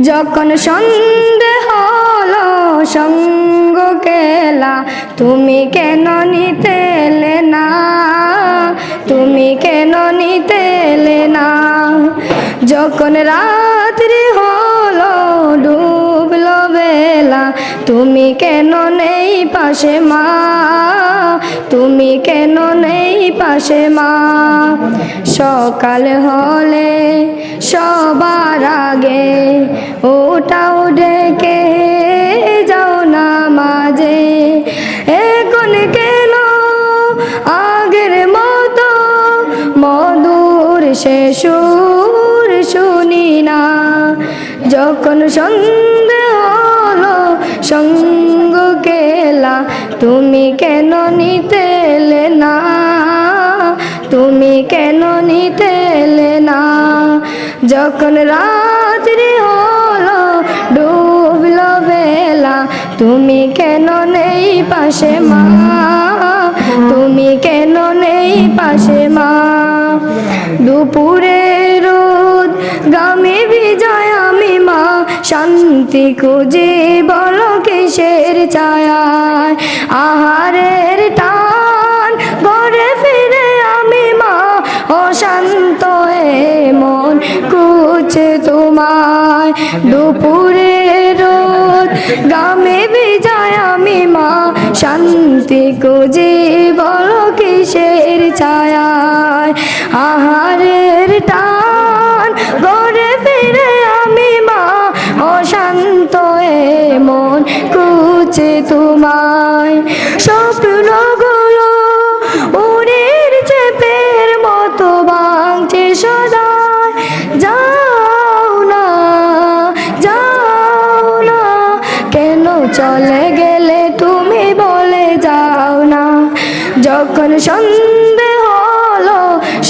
যখন সন্ধে হলো সঙ্গ কেলা, তুমি কেন নিতে এলে না, তুমি কেন নিতে এলে না। যখন রাত্রি হলো ডুবলো বেলা, তুমি কেন নেই পাশে মা, তুমি কেন নেই পাশে মা। সকাল হলে সবার আগে ওটাও ডেকে যাও না মাঝে, এখন কেন আগের মতো মধুর সে সুর শুনি না। যখন সন্ধে হলো সঙ্গ কেলা, তুমি কেন নিতে এলে না, তুমি কেন নিতে এলে না। যখন রাত্রি হলো ডুবলো বেলা, তুমি কেন নেই পাশে মা, তুমি কেন নেই পাশে মা। দুপুরে রোদ গামে ভিজায় আমি মা, শান্তি খুঁজে বলো কিসের ছায়ায়। আহারের টান ঘরে ফিরে আমি মা, অশান্ত মন খুঁজছে তোমায়। দুপুরে রোদ গামে ভিজায় আমি মা, শান্তি খুঁজে বলো কিসের ছায়ায়। আহারের টান ঘরে ফিরে আমি মা, অশান্ত মন খুঁজছে তোমায়। স্বপ্নগুলো উড়ের চেপের মতো ভাঙছে সদায়, যাও না, যাও না, কেন চলে গেলে তুমি বলে যাও না। যখন সন্ধে হলো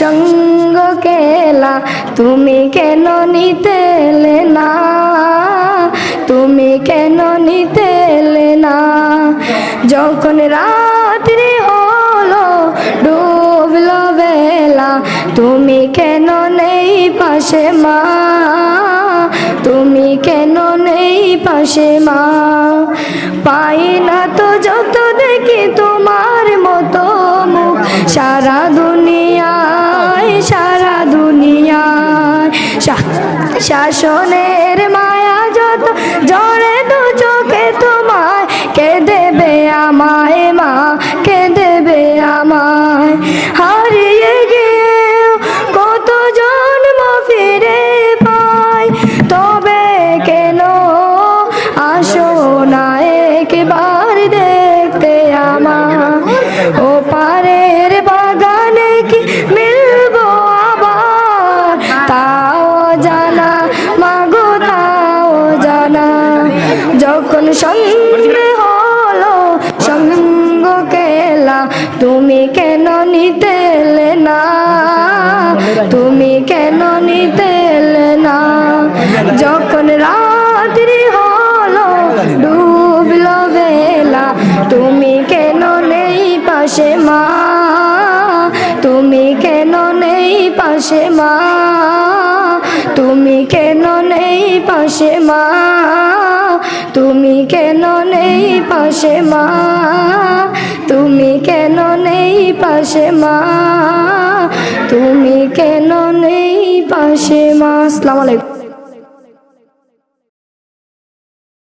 সঙ্গ কেলা, তুমি কেন নিতে এলে না, তুমি কেন নিতে এলে না। যখন রাত্রি হলো ডুবলো বেলা, তুমি কেন নেই পাশে মা, তুমি কেন নেই পাশে মা। পাই না তো যত দেখি তোমার মতো মুখ, সারা দুনিয়ায়, সারা দুনিয়ায়। শাসনের মায়া যত জড়ে দু চোখে তোমায়, কে দেবে আমায় মা, কে দেবে আমায়। হারিয়ে গিয়ে কত জন্ম ফিরে পাই, তবে কেন আসো না একবার দেখতে আমার। ও পারের বাগানে কি মিলবো আবার, তাও জানা মাগো তাও জানা। যখন সন্ধে হলো সঙ্গ কেলা, তুমি কেন নিতে এলে না, তুমি কেন নিতে এলে না। যখন রাত্রি হলো ডুবলো বেলা, তুমি কেন নেই পাশে মা, তুমি কেন নেই পাশে মা, তুমি কেন নেই পাশে মা, তুমি কেন নেই পাশে মা, তুমি কেন নেই পাশে মা, তুমি কেন নেই পাশে মা। আসসালামু আলাইকুম।